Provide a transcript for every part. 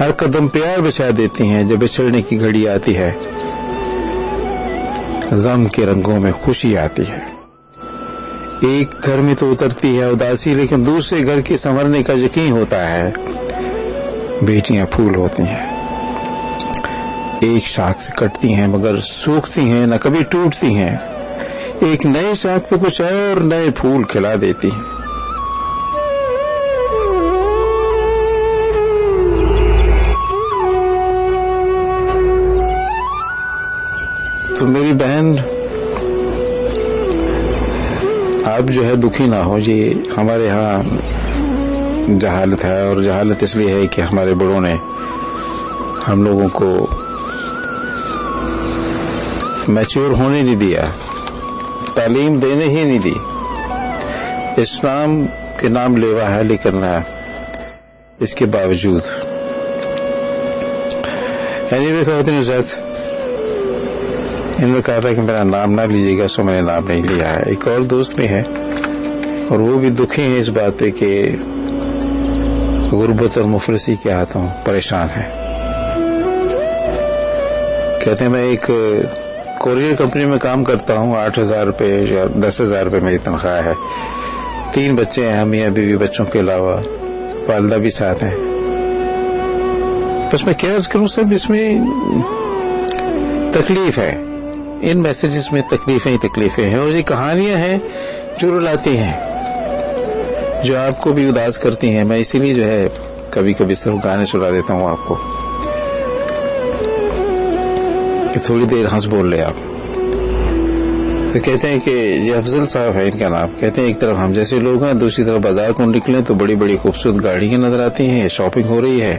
ہر قدم پیار بچھا دیتی ہیں. جب بچھڑنے کی گھڑی آتی ہے غم کے رنگوں میں خوشی آتی ہے. ایک گھر میں تو اترتی ہے اداسی لیکن دوسرے گھر کے سنورنے کا یقین ہوتا ہے. بیٹیاں پھول ہوتی ہیں, ایک شاخ سے کٹتی ہیں مگر سوکھتی ہیں نہ کبھی ٹوٹتی ہیں. ایک نئے شاخ پہ کچھ اور نئے پھول کھلا دیتی ہیں. تو میری بہن آپ جو ہے دکھی نہ ہو. یہ ہمارے ہاں جہالت ہے, اور جہالت اس لیے ہے کہ ہمارے بڑوں نے ہم لوگوں کو میچور ہونے نہیں دیا, تعلیم دینے ہی نہیں دی. اسلام کے نام لیوا ہے لیکن اس کے باوجود خواتین حضرات انہوں نے کہا تھا کہ میرا نام نہ لیجیے گا, سو میں نے نام نہیں لیا ہے. ایک اور دوست بھی ہے اور وہ بھی دکھی ہیں اس بات پہ کہ غربت اور مفلسی کے ہاتھوں پریشان ہیں. کہتے ہیں میں ایک کوریئر کمپنی میں کام کرتا ہوں, 8,000 روپے یا 10,000 روپے میری تنخواہ ہے. 3 بچے ہیں, میاں بیوی, بچوں کے علاوہ والدہ بھی ساتھ ہیں. بس میں کیا عرض کروں سب, اس میں تکلیف ہے, ان میسیجز میں تکلیفیں ہی تکلیفیں ہیں, اور یہ کہانیاں ہیں جو رلاتی ہیں, جو آپ کو بھی اداس کرتی ہیں. میں اسی لیے جو ہے کبھی کبھی صرف گانے سنا دیتا ہوں آپ کو کہ تھوڑی دیر ہنس بول لے آپ. تو کہتے ہیں کہ یہ افضل صاحب ہے ان کا نام. کہتے ہیں ایک طرف ہم جیسے لوگ ہیں, دوسری طرف بازار کو نکلیں تو بڑی بڑی خوبصورت گاڑیاں نظر آتی ہیں, شاپنگ ہو رہی ہے,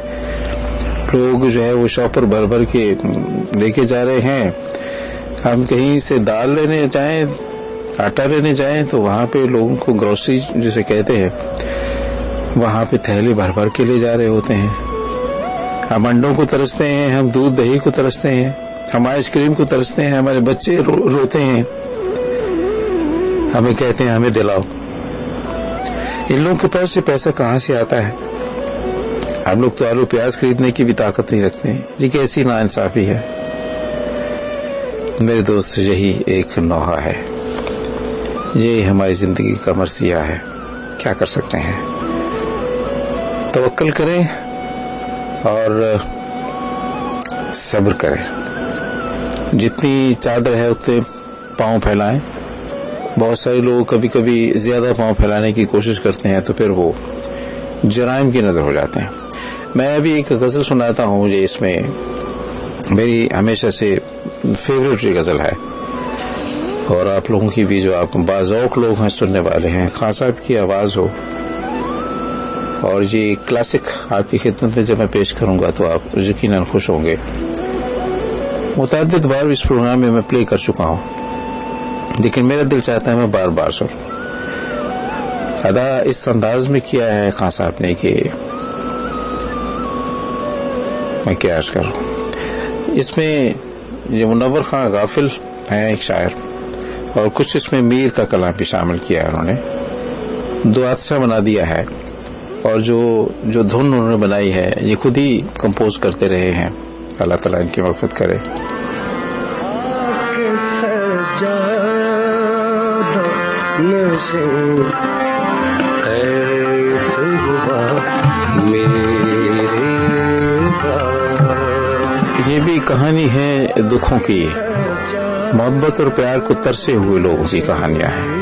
لوگ جو ہے وہ شاپر بھر بھر کے لے کے جا رہے ہیں. ہم کہیں سے دال لینے جائیں, آٹا لینے جائیں تو وہاں پہ لوگوں کو گروسری جسے کہتے ہیں وہاں پہ تھیلے بھر بھر کے لے جا رہے ہوتے ہیں. ہم انڈوں کو ترستے ہیں, ہم دودھ دہی کو ترستے ہیں, ہم آئس کریم کو ترستے ہیں, ہمارے بچے روتے ہیں, ہمیں کہتے ہیں ہمیں دلاؤ. ان لوگوں کے پاس سے پیسہ کہاں سے آتا ہے؟ ہم لوگ تو آلو پیاز خریدنے کی بھی طاقت نہیں رکھتے ہیں. یہ کیسی ناانصافی ہے میرے دوست. یہی ایک نوحہ ہے, یہ ہماری زندگی کا مرثیہ ہے. کیا کر سکتے ہیں؟ توکل کریں اور صبر کریں. جتنی چادر ہے اتنے پاؤں پھیلائیں. بہت سارے لوگ کبھی کبھی زیادہ پاؤں پھیلانے کی کوشش کرتے ہیں تو پھر وہ جرائم کی نظر ہو جاتے ہیں. میں ابھی ایک غزل سناتا ہوں, یہ اس میں میری ہمیشہ سے فیوریٹ یہ غزل ہے, اور آپ لوگوں کی بھی جو آپ باذوق لوگ ہیں سننے والے ہیں. خان صاحب کی آواز ہو, اور یہ کلاسک آپ کی خدمت میں جب میں پیش کروں گا تو آپ یقیناً خوش ہوں گے. متعدد بار اس پروگرام میں پلے کر چکا ہوں لیکن میرا دل چاہتا ہے میں بار بار سنوں. ادا اس انداز میں کیا ہے خان صاحب نے کہ میں کیا عرض کروں. اس میں یہ منور خان غافل ہیں ایک شاعر, اور کچھ اس میں میر کا کلام بھی شامل کیا ہے. انہوں نے 2 حادثہ بنا دیا ہے, اور جو دھن انہوں نے بنائی ہے یہ خود ہی کمپوز کرتے رہے ہیں. اللہ تعالیٰ ان کی مغفرت کرے. یہ بھی کہانی ہے دکھوں کی, محبت اور پیار کو ترسے ہوئے لوگوں کی کہانیاں ہیں.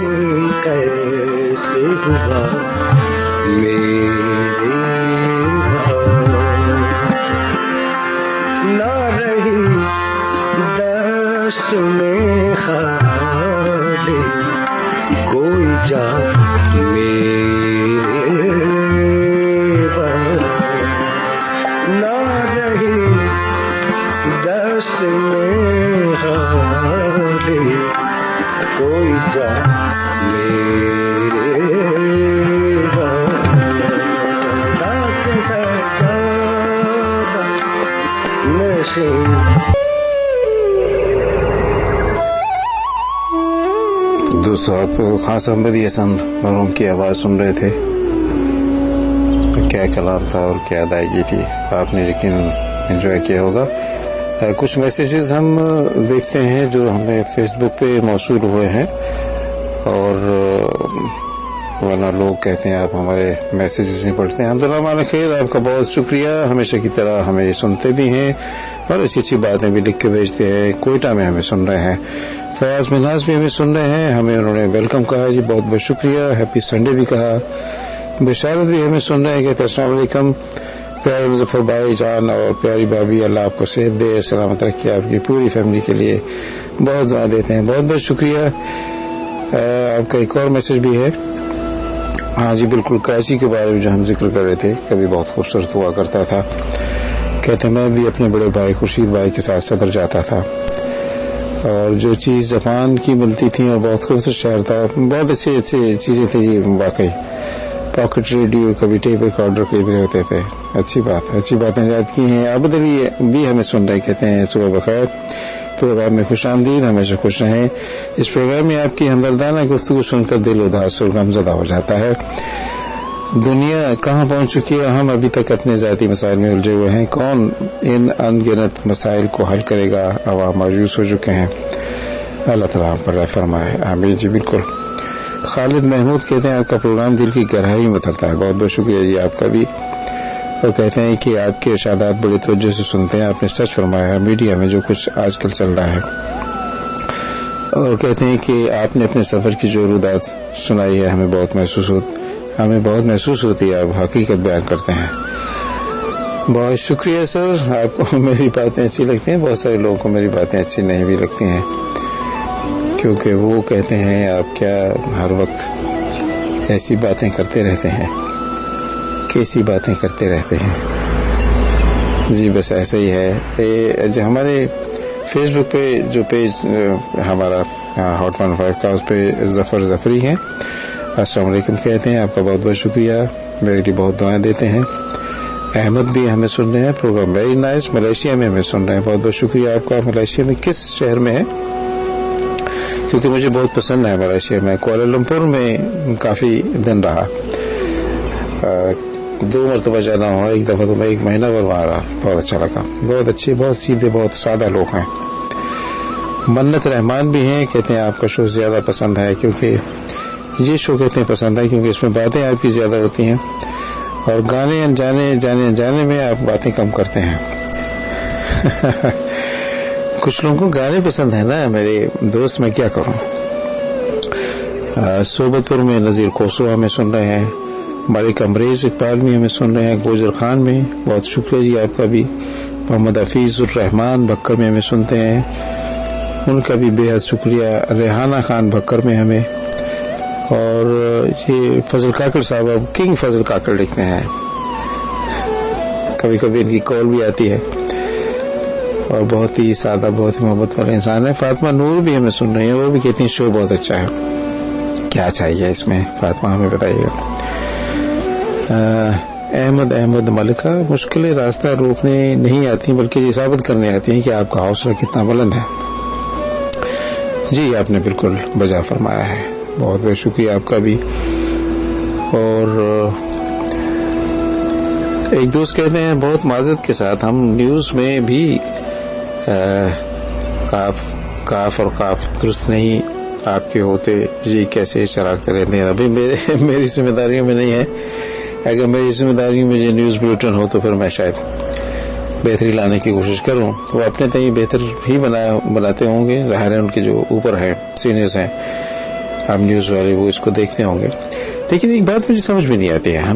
دوستو آپ خاص احمدی حسن مرحوم کی آواز سن رہے تھے. کیا کلام تھا اور کیا ادائیگی تھی، آپ نے یقین انجوائے کیا ہوگا. کچھ میسیجز ہم دیکھتے ہیں جو ہمیں فیس بک پہ موصول ہوئے ہیں، اور ورنہ لوگ کہتے ہیں آپ ہمارے میسیجز نہیں پڑھتے ہیں. الحمدللہ ہمارا خیر، آپ کا بہت شکریہ، ہمیشہ کی طرح ہمیں سنتے بھی ہیں اور اچھی اچھی باتیں بھی لکھ کے بھیجتے ہیں. کوئٹہ میں ہمیں سن رہے ہیں، فیاض مناز بھی ہمیں سن رہے ہیں، ہمیں انہوں نے ویلکم کہا جی، بہت بہت شکریہ. ہیپی سنڈے بھی کہا. بشارت بھی ہمیں سن رہے ہیں، کہتے ہیں السلام علیکم پیارے مظفر بھائی جان اور پیاری بھابھی، اللہ آپ کو صحت دے، سلامت رکھے، آپ کی پوری فیملی کے لیے بہت دعا دیتے ہیں. بہت بہت شکریہ. آپ کا ایک اور میسج بھی ہے. ہاں جی بالکل، کراچی کے بارے میں جو ہم ذکر کر رہے تھے، کبھی بہت خوبصورت ہوا کرتا تھا. کہتے ہیں میں بھی اپنے بڑے بھائی خورشید بھائی کے ساتھ صدر جاتا تھا، اور جو چیز جاپان کی ملتی تھی اور بہت خوبصورت شہر تھا، بہت اچھی اچھی چیزیں تھیں جی. واقعی پاکٹ ریڈیو، کبھی ٹیپ ریکارڈر خرید رہے ہوتے تھے. اچھی بات، اچھی باتیں یاد کی ہیں. عبد علی بھی ہمیں سن رہے، کہتے ہیں صبح بخیر، پروگرام میں خوش آمدید، ہمیشہ خوش رہیں. اس پروگرام میں آپ کی ہمدردانہ گفتگو سن کر دل اداس اور غمزدہ ہو جاتا ہے. دنیا کہاں پہنچ چکی ہے، ہم ابھی تک اپنے ذاتی مسائل میں الجھے ہوئے ہیں. کون ان ان گنت مسائل کو حل کرے گا، عوام مایوس ہو چکے ہیں. اللہ تعالیٰ ہم پر رحم فرمائے، آمین جی بالکل. خالد محمود کہتے ہیں آپ کا پروگرام دل کی گہرائی میں اترتا ہے. بہت بہت شکریہ جی آپ کا بھی. اور کہتے ہیں کہ آپ کے ارشادات بڑی توجہ سے سنتے ہیں. آپ نے سچ فرمایا، میڈیا میں جو کچھ آج کل چل رہا ہے. اور کہتے ہیں کہ آپ نے اپنے سفر کی جو رودات سنائی ہے، ہمیں بہت محسوس ہوتی ہے. آپ حقیقت بیان کرتے ہیں. بہت شکریہ سر. آپ کو میری باتیں اچھی لگتی ہیں، بہت سارے لوگوں کو میری باتیں اچھی نہیں بھی لگتی ہیں، کیونکہ وہ کہتے ہیں آپ کیا ہر وقت ایسی باتیں کرتے رہتے ہیں، کیسی باتیں کرتے رہتے ہیں. جی بس ایسا ہی ہے. جو ہمارے فیس بک پہ جو پیج ہمارا ہاٹ 15 کا، اس پہ ظفر ظفری ہیں، السلام علیکم کہتے ہیں. آپ کا بہت بہت شکریہ، میرے لیے بہت دعائیں دیتے ہیں. احمد بھی ہمیں سن رہے ہیں، پروگرام ویری نائس. ملیشیا میں ہمیں سن رہے ہیں، بہت بہت شکریہ آپ کا. ملیشیا میں کس شہر میں ہے؟ کیونکہ مجھے بہت پسند ہے ملیشیا میں. کوالالمپور میں کافی دن رہا، 2 مرتبہ جانا ہوا. ایک دفعہ تو میں 1 مہینہ بھر وہاں رہا، بہت اچھا لگا. بہت اچھے، بہت سیدھے، بہت سادہ لوگ ہیں. منت رحمان بھی ہیں، کہتے ہیں آپ کا شو زیادہ پسند ہے، کیونکہ یہ شو کہتے ہیں پسند ہے کیونکہ اس میں باتیں آپ کی زیادہ ہوتی ہیں، اور گانے انجانے میں آپ باتیں کم کرتے ہیں. کچھ لوگوں کو گانے پسند ہیں نا میرے دوست، میں کیا کروں. صوبت پور میں نذیر کوسو ہمیں سن رہے ہیں. ملک امریز اقبال بھی ہمیں سن رہے ہیں. گوجر خان میں بہت شکریہ جی آپ کا بھی. محمد حفیظ الرحمان بکر میں ہمیں سنتے ہیں، ان کا بھی بے حد شکریہ. ریحانہ خان بکر میں ہمیں، اور یہ فضل کاکڑ صاحب، اب کنگ فضل کاکڑ لکھتے ہیں، کبھی کبھی ان کی کال بھی آتی ہے، اور بہت ہی سادہ، بہت ہی محبت والے انسان ہے. فاطمہ نور بھی ہمیں سن رہی ہیں، وہ بھی کہتی ہیں شو بہت اچھا ہے. کیا چاہیے اس میں فاطمہ، ہمیں بتائیے گا. احمد ملکہ، مشکلیں راستہ روکنے نہیں آتی بلکہ یہ ثابت کرنے آتی ہیں کہ آپ کا حوصلہ کتنا بلند ہے. جی آپ نے بالکل بجا فرمایا ہے، بہت بہت شکریہ آپ کا بھی. اور ایک دوست کہتے ہیں بہت معذرت کے ساتھ، ہم نیوز میں بھی کاف اور قاف درست نہیں آپ کے ہوتے جی، کیسے شراکتے رہتے ہیں. ابھی میری ذمہ داریوں میں نہیں ہے. اگر میری ذمہ داریوں میں یہ نیوز بلیٹن ہو تو پھر میں شاید بہتری لانے کی کوشش کروں. وہ اپنے تئیں بہتر ہی بناتے ہوں گے، ظاہر ہے ان کے جو اوپر ہیں سینئرز ہیں، آپ نیوز والے، وہ اس کو دیکھتے ہوں گے. لیکن ایک بات مجھے سمجھ میں نہیں آتی ہے.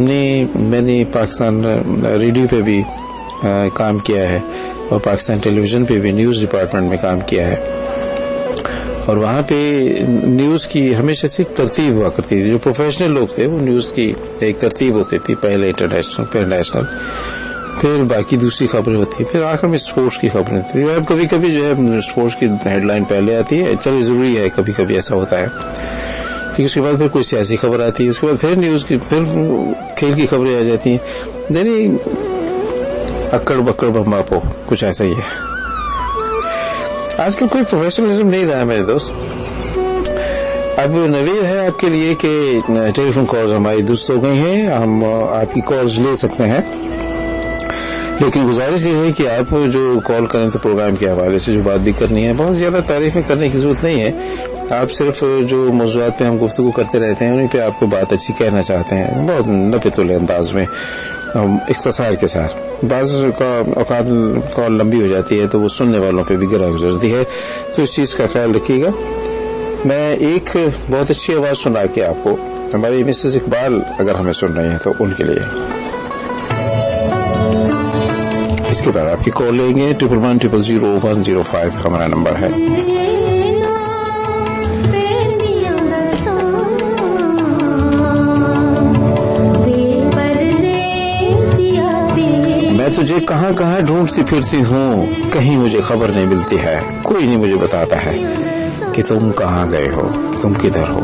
میں نے پاکستان ریڈیو پہ بھی کام کیا ہے، اور پاکستان ٹیلی ویژن پہ بھی نیوز ڈپارٹمنٹ میں کام کیا ہے، اور وہاں پہ نیوز کی ہمیشہ سے ایک ترتیب ہوا کرتی تھی. جو پروفیشنل لوگ تھے وہ نیوز کی ایک ترتیب ہوتی تھی، پہلے انٹرنیشنل، پھر نیشنل، پھر باقی دوسری خبریں ہوتی ہیں، پھر آخر میں اسپورٹس کی خبریں ہوتی ہیں. اب کبھی کبھی جو ہے اسپورٹس کی ہیڈ لائن پہلے آتی ہے، چلیے ضروری ہے، کبھی کبھی ایسا ہوتا ہے. پھر اس کے بعد پھر کوئی سیاسی خبر آتی ہے، اس کے بعد پھر نیوز کی، پھر کھیل کی خبریں آ جاتی ہیں. یعنی اکڑ بکڑ بمباپو کچھ ایسا ہی ہے. آج کل کوئی پروفیشنلزم نہیں رہا میرے دوست. اب نوید ہے آپ کے لیے کہ ٹیلی فون کالز ہماری درست ہو گئی ہیں, ہم آپ کی کالز لے سکتے ہیں, لیکن گزارش یہ ہے کہ آپ جو کال کریں تو پروگرام کے حوالے سے جو بات بھی کرنی ہے, بہت زیادہ تعریفیں کرنے کی ضرورت نہیں ہے. آپ صرف جو موضوعات پہ ہم گفتگو کرتے رہتے ہیں انہیں پہ آپ کو بات اچھی کہنا چاہتے ہیں, بہت نپے تلے انداز میں, اختصار کے ساتھ. بعض اوقات کال لمبی ہو جاتی ہے تو وہ سننے والوں پہ بھی گرا گزرتی ہے, تو اس چیز کا خیال رکھیے گا. میں ایک بہت اچھی آواز سنا کے آپ کو, ہماری مسز اقبال اگر ہمیں سن رہی ہیں تو ان کے لیے, اس کے بعد آپ کی کال لیں گے. 111000105 ہمارا نمبر ہے. میں تجھے کہاں کہاں ڈھونڈتی پھرتی ہوں, کہیں مجھے خبر نہیں ملتی ہے, کوئی نہیں مجھے بتاتا ہے کہ تم کہاں گئے ہو, تم کدھر ہو.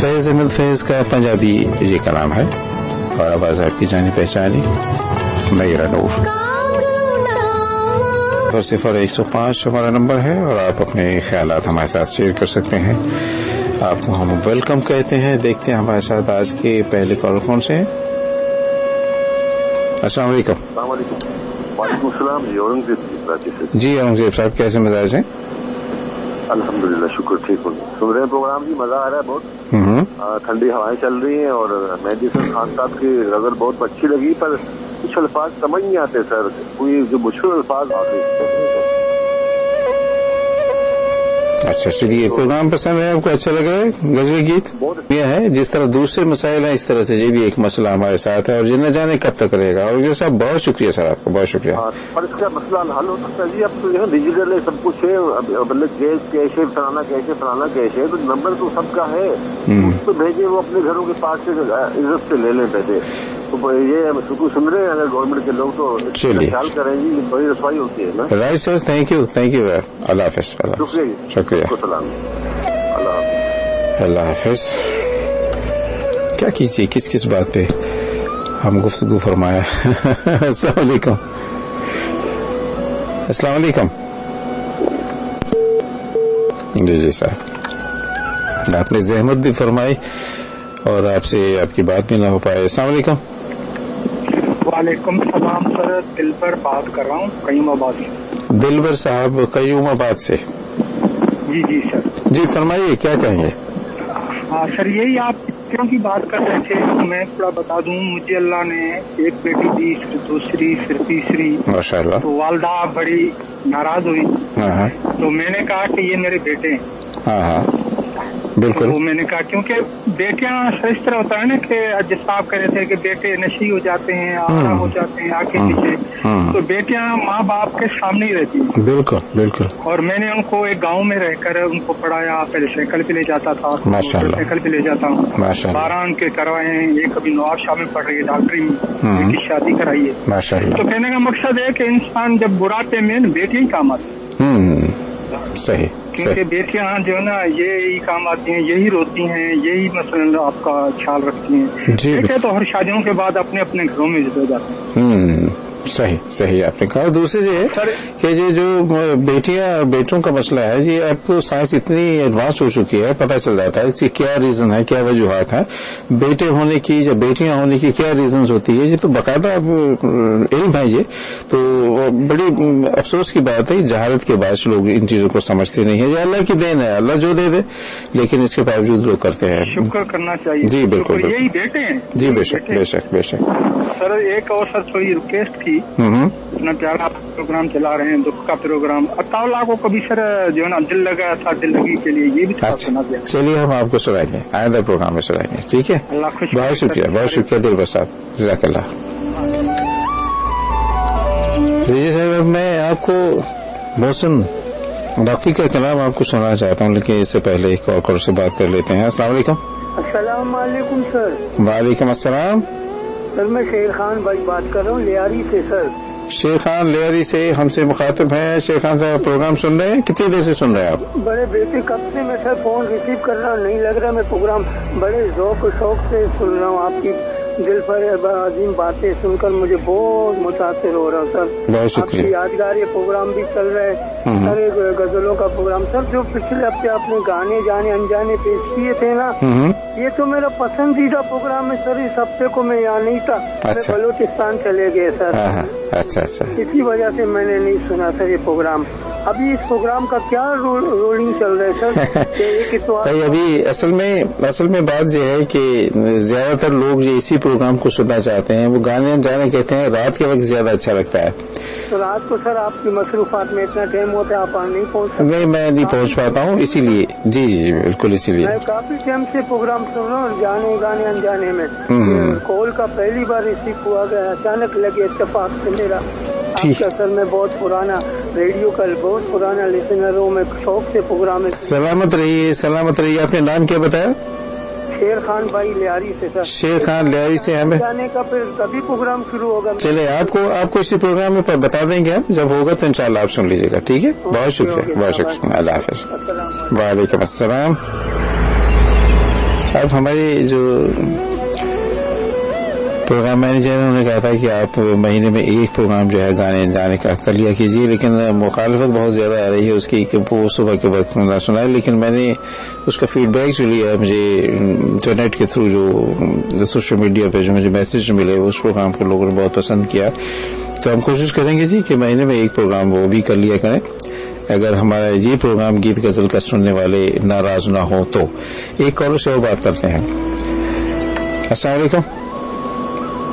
فیض احمد فیض کا پنجابی یہ کلام ہے, اور آواز آپ کی جانی پہچانی میرا نور. 0105 ہمارا نمبر ہے, اور آپ اپنے خیالات ہمارے ساتھ شیئر کر سکتے ہیں. آپ کو ہم ویلکم کہتے ہیں. دیکھتے ہیں ہمارے ساتھ آج کے پہلے کالر کون سے ہیں. السلام علیکم. السلام علیکم. وعلیکم السلام. جی اورنگزیب صاحب, کیسے مزاج ہیں؟ الحمدللہ, شکر, ٹھیک ہوں. سن رہے ہیں پروگرام جی, مزہ آ رہا ہے بہت. ٹھنڈی ہوائیں چل رہی ہیں, اور مہدی حسن خان صاحب کی غزل بہت اچھی لگی, پر کچھ الفاظ سمجھ نہیں آتے سر, کوئی جو مشکل الفاظ آتے. اچھا چلیے, پروگرام پسند ہے آپ کو, اچھا لگ رہا ہے. غزل گیت یہ ہے, جس طرح دوسرے مسائل ہیں اس طرح سے یہ بھی ایک مسئلہ ہمارے ساتھ ہے, اور یہ نہ جانے کب تک رہے گا. اور صاحب بہت شکریہ سر, آپ کا بہت شکریہ. پر اس کا مسئلہ حل ہو سکتا ہے جی. اب تو ڈیجیٹل ہے, سب کچھ ہے, مطلب گیس کیش ہے, فلانا کیش ہے, تو نمبر تو سب کا ہے, اس کو بھیجے, وہ اپنے گھروں کے پاس سے عزت سے لے لیں پیسے. تو یہ شکر سن رہے ہیں اگر گورنمنٹ کے لوگ تو خیال کریں جی, بڑی رسوائی ہوتی ہے نا. Right sir, thank you. اللہ حافظ. شکریہ جی, شکریہ. السلام. اللہ حافظ. کیا کیجیے, کس بات پہ ہم گفتگو فرمایا. السلام علیکم. السلام علیکم. جی صاحب, آپ نے زحمت بھی فرمائی اور آپ سے آپ کی بات بھی نہ ہو پائے. السلام علیکم. وعلیکم السلام سر, دلبر بات کر رہا ہوں قیوم آباد سے. دلبر صاحب قیوم آباد سے. جی سر. جی فرمائیے, کیا کہیں گے. ہاں سر, یہی آپ بچوں کی بات کر رہے تھے, میں تھوڑا بتا دوں. مجھے اللہ نے ایک بیٹی دی, پھر دوسری, پھر تیسری. ماشاء اللہ. تو والدہ بڑی ناراض ہوئی, تو میں نے کہا کہ یہ میرے بیٹے ہیں. ہاں بالکل. تو میں نے کہا کیونکہ بیٹیاں اس طرح ہوتا ہے نا کہ جس آپ کہہ رہے تھے کہ بیٹے نشی ہو جاتے ہیں, آرا ہو جاتے ہیں آگے پیچھے, تو بیٹیاں ماں باپ کے سامنے ہی رہتی ہیں. بالکل. اور میں نے ان کو ایک گاؤں میں رہ کر ان کو پڑھایا. پہلے سائیکل پہ لے جاتا تھا, سائیکل پہ لے جاتا ہوں. 12 ان کے کروائے ہیں. ایک ابھی نواب شاہ میں پڑھ رہی ہے, ڈاکٹری میں, ایک کی شادی کرائی ہے. تو کہنے کا مقصد ہے کہ انسان جب براتے میں بیٹیاں ہی کام آتی ہیں. صحیح. کیونکہ بیٹیاں جو ہے نا یہی کام آتی ہیں, یہی روتی ہیں, یہی مثلا آپ کا خیال رکھتی ہیں. بیٹے تو ہر شادیوں کے بعد اپنے اپنے گھروں میں جدو جاتے ہیں. صحیح آپ نے کہا. دوسری یہ ہے کہ یہ جو بیٹوں کا مسئلہ ہے, یہ اب تو سائنس اتنی ایڈوانس ہو چکی ہے, پتہ چل جاتا ہے کہ کیا ریزن ہے, کیا وجوہات ہیں بیٹے ہونے کی یا بیٹیاں ہونے کی, کیا ریزنز ہوتی ہے. یہ تو باقاعدہ علم ہے. یہ تو بڑی افسوس کی بات ہے, جہالت کے باعث لوگ ان چیزوں کو سمجھتے نہیں ہیں. یہ اللہ کی دین ہے, اللہ جو دے دے, لیکن اس کے باوجود لوگ کرتے ہیں. شکر کرنا چاہیے. جی بالکل. یہی بیٹے ہیں. جی بے شک. سر ایک اور سر تھوڑی ریکویسٹ تھی. اتنا پیارا پروگرام چلا رہے ہیں, دکھ کا پروگرام. اطلاع کو کبھی سر جو ہے نا دل لگا تھا, دل لگی کے لیے یہ بھی سنا دیا. چلیے ہم آپ کو سنائیں گے, آئندہ پروگرام میں سنائیں گے. ٹھیک ہے, بہت شکریہ دلبر صاحب, جزاک اللہ. جی صاحب, میں آپ کو محسن رافی کا کلام آپ کو سنانا چاہتا ہوں, لیکن اس سے پہلے ایک اور کال سے بات کر لیتے ہیں. السلام علیکم. السلام علیکم سر. وعلیکم السلام. سر میں شیر خان بھائی بات کر رہا ہوں لیاری سے. سر شیر خان لیاری سے ہم سے مخاطب ہیں. شیر خان صاحب پروگرام سن رہے ہیں, کتنی دیر سے سن رہے ہیں آپ؟ بڑے بیٹے کب سے میں سر فون ریسیو کر رہا ہوں, نہیں لگ رہا. میں پروگرام بڑے ذوق و شوق سے سن رہا ہوں, آپ کی دل پر عظیم باتیں سن کر مجھے بہت متاثر ہو رہا ہوں سر. بہت شکریہ. آپ یادگار یہ پروگرام بھی چل رہے ہیں سر, غزلوں کا پروگرام سر, جو پچھلے ہفتے آپ نے گانے جانے انجانے پیش کیے تھے نا, یہ تو میرا پسندیدہ پروگرام ہے سر. اس ہفتے کو میں یہاں نہیں تھا, بلوچستان چلے گئے سر. اچھا اچھا, اسی وجہ سے میں نے نہیں سنا سر یہ پروگرام. ابھی اس پروگرام کا کیا رولنگ چل رہا ہے سر؟ ابھی اصل میں بات یہ ہے کہ زیادہ تر لوگ جو اسی پروگرام کو سننا چاہتے ہیں, وہ گانے جانے کہتے ہیں رات کے وقت زیادہ اچھا لگتا ہے. تو رات کو سر آپ کی مصروفات میں اتنا ٹائم ہوتا ہے, آپ نہیں پہنچ سکتے. نہیں, میں نہیں پہنچ پاتا ہوں, اسی لیے. جی جی جی بالکل, اسی لیے میں کافی ٹائم سے پروگرام سن رہا ہوں جانے گانے انجانے میں. کال کا پہلی بار ریسیو ہوا گیا, اچانک لگے اتفاق سے میرا. سر میں بہت پرانا ریڈیو کا بہت پرانا لسنر ہوں, میں شوق سے پروگرام. سلامت رہیے, سلامت رہیے. آپ نے نام کیا بتایا؟ شیر خان بھائی لیاری سے سر. شیر خان لیاری سے. ہمیں جانے کا پھر کبھی پروگرام شروع ہوگا. چلے آپ کو اسی پروگرام میں بتا دیں گے ہم, جب ہوگا تو انشاءاللہ آپ سن لیجیے گا. ٹھیک ہے, بہت شکریہ, بہت شکریہ. اللہ حافظ. وعلیکم السلام. اب ہماری جو پروگرام مینیجر انہوں نے کہا تھا کہ آپ مہینے میں ایک پروگرام جو ہے گانے جانے کا کر لیا کیجیے, لیکن مخالفت بہت زیادہ آ رہی ہے اس کی کہ وہ صبح کے وقت نہ سنائے. لیکن میں نے اس کا فیڈ بیک جو لیا مجھے انٹرنیٹ کے تھرو, جو سوشل میڈیا پہ جو مجھے میسج ملے, اس پروگرام کو لوگوں نے بہت پسند کیا. تو ہم کوشش کریں گے جی کہ مہینے میں ایک پروگرام وہ بھی کر لیا کریں, اگر ہمارا یہ پروگرام گیت غزل کا سننے والے ناراض نہ ہو تو. ایک کالر سے اور بات کرتے ہیں. السلام علیکم.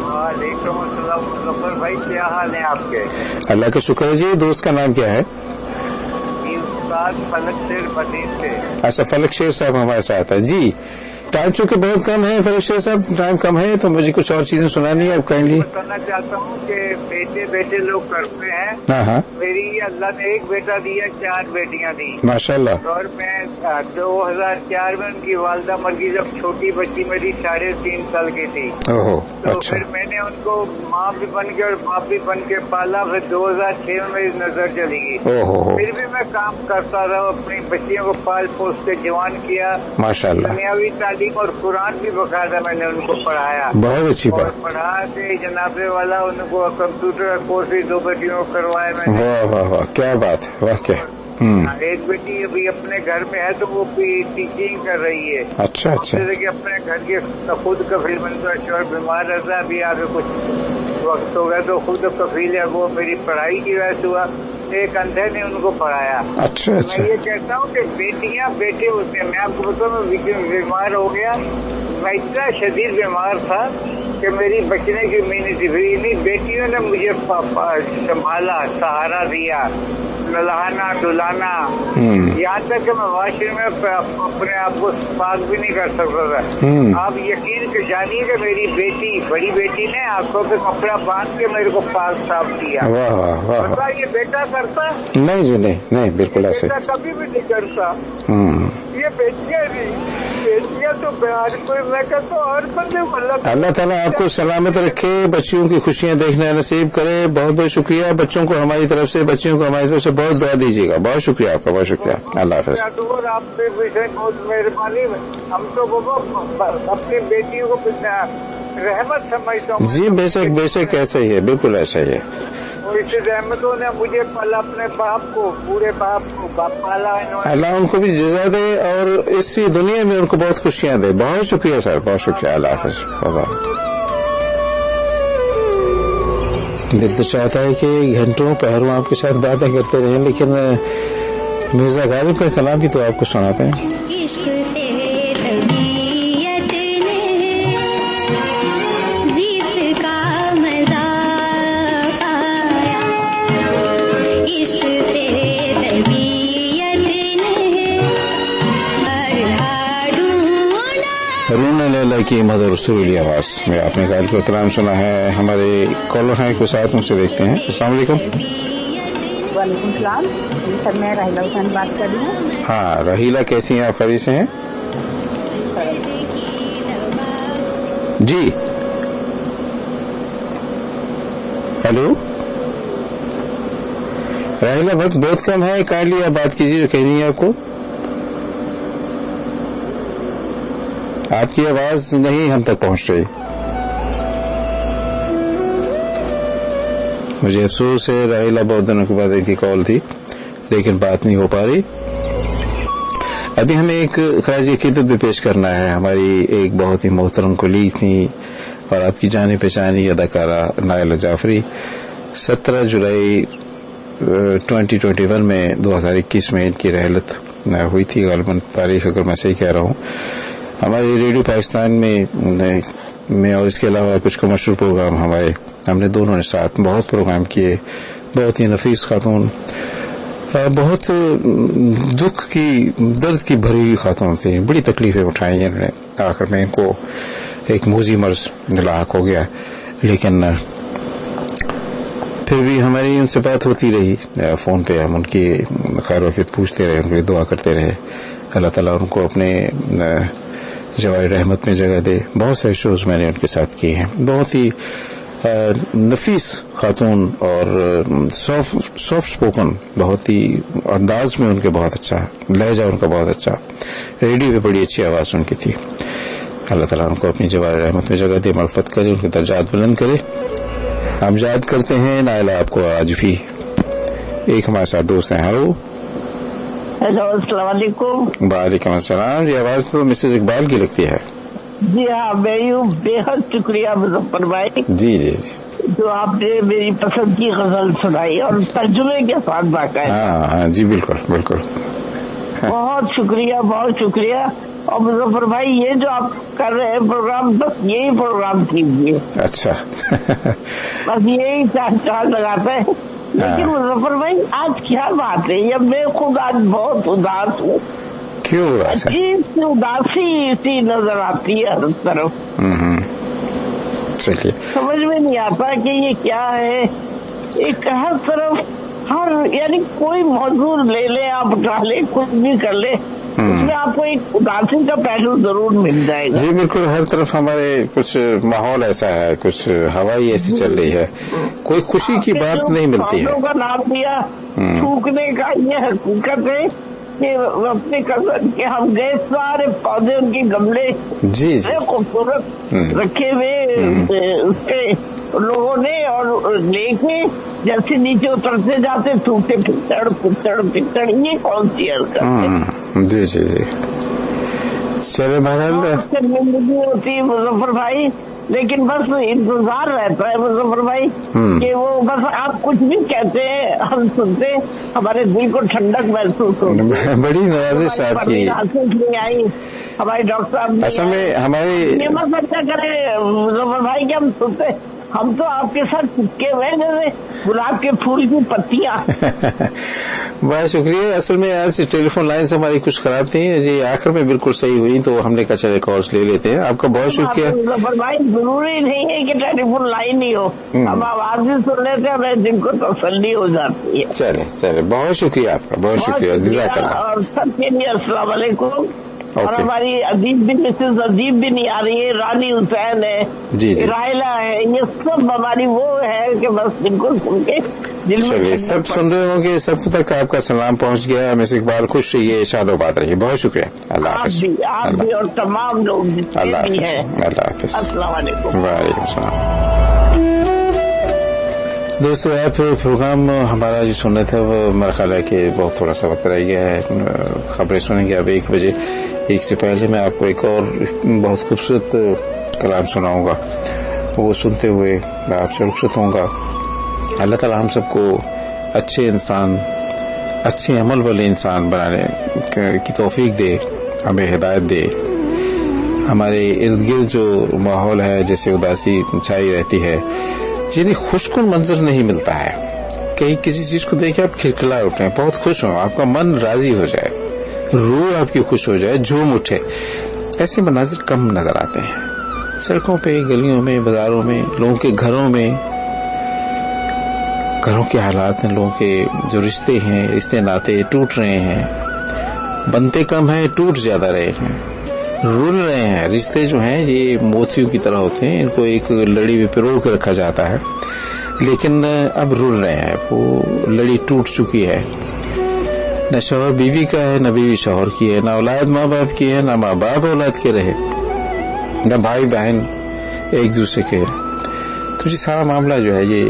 وعلیکم السلام. مظفر بھائی کیا حال ہے آپ کے؟ اللہ کا شکر ہے جی. دوست کا نام کیا ہے؟ استاد فلک شیر پتیس سے. اچھا, فلک شیر صاحب ہمارے ساتھ ہے جی. ٹائم چونکہ بہت کم ہے فلک شیر صاحب, ٹائم کم ہے تو مجھے کچھ اور چیزیں سنانی ہے. آپ کائنڈلی بتانا چاہتا ہوں کہ بیٹے لوگ کرتے ہیں. ہاں, میری اللہ نے ایک بیٹا دیا, 4 بیٹیاں دی ماشاء اللہ. اور میں 2004 میں ان کی والدہ مر گئی جب چھوٹی بچی میری 3.5 سال کی تھی. تو پھر میں نے ان کو ماں بھی بن کے اور باپ بھی بن کے پالا. پھر 2006 میں میری نظر چلی گئی. پھر بھی میں کام کرتا رہا, اپنی بچیوں کو پال پوس کے جوان کیا ماشاء اللہ. دنیاوی تعلیم اور قرآن بھی باقاعدہ میں نے ان کو پڑھایا. بہت اچھی بات. پڑھا کے جناب والا ان کو کمپیوٹر کا کورس بھی 2 بیٹیوں کو کروایا میں نے. واہ واہ واہ, کیا بات ہے, واہ کیا. ایک بیٹی ابھی اپنے گھر میں ہے تو وہ بھی ٹیچنگ کر رہی ہے. اچھا اچھا. جیسے کہ اپنے گھر کے خود کفیل بنتا ہے, شوہر بیمار رہتا ہے, ابھی آگے کچھ وقت ہو گیا تو خود کفیل ہے. وہ میری پڑھائی کی وجہ سے ہوا, ایک اندھے نے ان کو پڑھایا. اچھا اچھا. میں یہ کہتا ہوں کہ بیٹیاں بیٹے ہوتے ہیں. میں آپ کو بتاؤں میں بیمار ہو گیا, میں اتنا شدید بیمار تھا کہ میری بچنے کی امید تھی. انہیں بیٹیوں نے مجھے سنبھالا, سہارا دیا, نہلانا ڈلانا, یہاں تک کہ میں واش روم میں اپنے آپ کو پاک بھی نہیں کر سکتا تھا. آپ یقین کر جانیے کہ میری بیٹی, بڑی بیٹی نے آنکھوں پہ کپڑا باندھ کے میرے کو پاک صاف کیا. پتا یہ بیٹا کرتا؟ نہیں جی, نہیں بالکل ایسے کبھی بھی نہیں کرتا. یہ بیٹیاں تو میں کہتا ہوں ہر بندے کو اللہ تعالیٰ آپ کو سلامت رکھے, بچیوں کی خوشیاں دیکھنا نصیب کرے. بہت بہت شکریہ. بچوں کو ہماری طرف سے, بچیوں کو ہماری طرف سے بہت دعا دیجیے گا. بہت شکریہ آپ کا, بہت شکریہ. اللہ حافظ. آپ سے بہت مہربانی. ہم تو اپنی بیٹیوں کو رحمت سمجھتا ہوں. جی بے شک ایسا ہی ہے, بالکل ایسا ہی ہے. اس رحمتوں نے مجھے پالا, اپنے باپ کو, پورے باپ کو پالا. اللہ ان کو بھی جزا دے اور اسی دنیا میں ان کو بہت خوشیاں دے. بہت شکریہ سر, بہت شکریہ. اللہ حافظ. دل تو چاہتا ہے کہ گھنٹوں پہروں آپ کے ساتھ باتیں کرتے رہیں, لیکن مرزا غالب کا کلام بھی تو آپ کو سناتے ہیں. لیلا کی مدر سریلی آواز میں آپ نے غالب کا کلام سنا ہے. ہمارے کالر ہیں کو ساتھ ان سے دیکھتے ہیں. السلام علیکم. وعلیکم السلام. سر میں راہیلہ حسین بات کر رہی ہوں. ہاں راہیلہ, کیسی ہیں آپ؟ خیریت سے ہیں جی؟ ہیلو راہیلہ, وقت بہت کم ہے, کائنڈلی آپ بات کیجیے جو کہہ رہی ہیں آپ کو. آپ کی آواز نہیں ہم تک پہنچ رہی. مجھے افسوس ہے راہیلہ بہت دنوں کے بعد ان کی کال تھی لیکن بات نہیں ہو پا رہی. ابھی ہمیں ایک خراج عقیدت بھی پیش کرنا ہے. ہماری ایک بہت ہی محترم کولیگ تھی اور آپ کی جانی پہچانی اداکارہ نائلہ جعفری 17 جولائی 2021 میں 2021 میں ان کی رحلت ہوئی تھی غالباً تاریخ اگر میں صحیح کہہ رہا ہوں. ہماری ریڈیو پاکستان میں اور اس کے علاوہ کچھ کمرشل پروگرام ہم نے دونوں نے ساتھ بہت پروگرام کیے. بہت ہی نفیس خاتون, بہت درد کی بھری ہوئی خاتون تھی. بڑی تکلیفیں اٹھائی انہوں نے. آخر میں ان کو ایک موذی مرض لاحق ہو گیا لیکن پھر بھی ہماری ان سے بات ہوتی رہی فون پہ. ہم ان کی خیر وفیت پوچھتے رہے, ان کے لیے دعا کرتے رہے. اللہ تعالیٰ ان کو اپنے جوائے رحمت میں جگہ دے. بہت سے شوز میں نے ان کے ساتھ کیے ہیں. بہت ہی نفیس خاتون اور سافٹ اسپوکن, بہت ہی انداز میں ان کے بہت اچھا, لہجہ ان کا بہت اچھا, ریڈیو پہ بڑی اچھی آواز ان کی تھی. اللہ تعالیٰ ان کو اپنی جوائے رحمت میں جگہ دے, مغفرت کرے, ان کے درجات بلند کرے. ہم یاد کرتے ہیں نائلہ آپ کو آج بھی. ایک ہمارے ساتھ دوست ہیں. ہیلو السلام علیکم. وعلیکم السلام. یہ آواز تو مسز اقبال کی لگتی ہے. جی ہاں میں ہوں. بے حد شکریہ مظفر بھائی. جی جی جو آپ نے میری پسند کی غزل سنائی اور ترجمے کے ساتھ باقاعدہ. ہاں جی بالکل بالکل. بہت شکریہ بہت شکریہ. اور مظفر بھائی یہ جو آپ کر رہے ہیں پروگرام, بس یہی پروگرام کیجیے. اچھا بس یہی چار لگاتے ہیں. لیکن مظفر بھائی آج کیا بات ہے, یہ میں خود آج بہت اداس ہوں. کیوں اداس؟ عجیب سی اداسی سی نظر آتی ہے ہر طرف. سمجھ میں نہیں آتا کہ یہ کیا ہے. ایک ہر طرف یعنی کوئی موضوع لے لیں آپ, اٹھا لیں, کچھ بھی کر لیں, اس میں آپ کو ایک اداسی کا پہلو ضرور مل جائے گا. جی بالکل. ہر طرف ہمارے کچھ ماحول ایسا ہے, کچھ ہوائی ایسی چل رہی ہے, کوئی خوشی کی بات نہیں ملتی ہے. کا نام دیا تھوکنے کا, یہ حقیقت ہے کہ اپنے کزن کے ہم گئے, سارے پودے ان کے گملے جی خوبصورت رکھے ہوئے اس پہ لوگوں نے, اور لے کے جیسے نیچے اترتے جاتے تھوکتے پھچڑ. یہ کون سی حرکت ہے؟ جی جی جی. چلے بہرحال زندگی ہوتی ہے مظفر بھائی, لیکن بس انتظار رہتا ہے مظفر بھائی کہ وہ بس آپ کچھ بھی کہتے ہیں ہم سنتے, ہمارے دل کو ٹھنڈک محسوس ہوتی ہے. بڑی نوازش آپ کی آئی ہمارے ڈاکٹر صاحب. اصل میں ہماری اچھا کرے مظفر بھائی کہ ہم سنتے, ہم تو آپ کے ساتھ چپکے ہوئے جیسے گلاب کے پھول کی پتیاں. بہت شکریہ. اصل میں آج ٹیلی فون لائن سے ہماری کچھ خراب تھی جی, آخر میں بالکل صحیح ہوئی تو ہم نے کہا چلے کالس لے لیتے ہیں. آپ کا بہت شکریہ. مظفر بھائی ضروری نہیں ہے کہ ٹیلی فون لائن ہی ہو, ہم آواز بھی سن لیتے ہیں, ہمیں دل کو تسلی ہو جاتی ہے. چلے بہت شکریہ آپ کا, بہت شکریہ. جزاک اللہ. اور سب کے لیے السلام علیکم. اور ہماری ادیب بھی مسز ادیب بھی نہیں آ رہی ہے, رانی حسین ہے, راہیلہ ہے, یہ سب ہماری وہ ہے کہ بس بالکل سن کے چلیے سب سن رہے ہوں گے, سب تک آپ کا سلام پہنچ گیا. مس اقبال خوش رہیے, شاد و بات رہیے. بہت شکریہ. اللہ حافظ. آپ بھی اور تمام لوگ اللہ حافظ. اللہ حافظ. السلام علیکم. وعلیکم السلام. دوستو آپ پروگرام ہمارا جو سن رہے تھے وہ میرا خیال ہے کہ بہت تھوڑا سا وقت رہ گیا ہے. خبریں سنیں گے اب 1 بجے. 1 سے پہلے میں آپ کو ایک اور بہت خوبصورت کلام سناؤں گا, وہ سنتے ہوئے میں آپ سے رخصت ہوں گا. اللہ تعالی ہم سب کو اچھے انسان, اچھے عمل والے انسان بنانے کی توفیق دے, ہمیں ہدایت دے. ہمارے ارد گرد جو ماحول ہے جیسے اداسی چھائی رہتی ہے, یعنی خوشکن منظر نہیں ملتا ہے. کہیں کسی چیز کو دیکھ کے آپ کھلکھلا اٹھیں, بہت خوش ہوں, آپ کا من راضی ہو جائے, روح آپ کی خوش ہو جائے, جھوم اٹھے, ایسے مناظر کم نظر آتے ہیں. سڑکوں پہ, گلیوں میں, بازاروں میں, لوگوں کے گھروں میں, گھروں کے حالات ہیں, لوگوں کے جو رشتے ہیں, رشتے ناطے ٹوٹ رہے ہیں, بنتے کم ہیں, ٹوٹ زیادہ رہے ہیں, رول رہے ہیں. رشتے جو ہیں یہ موتیوں کی طرح ہوتے ہیں, ان کو ایک لڑی میں پرو کے رکھا جاتا ہے, لیکن اب رول رہے ہیں. وہ لڑی ٹوٹ چکی ہے. نہ شوہر بیوی کا ہے, نہ بیوی شوہر کی ہے, نہ اولاد ماں باپ کی ہے, نہ ماں باپ اولاد کے رہے, نہ بھائی بہن ایک دوسرے کے. تو یہ سارا معاملہ جو ہے یہ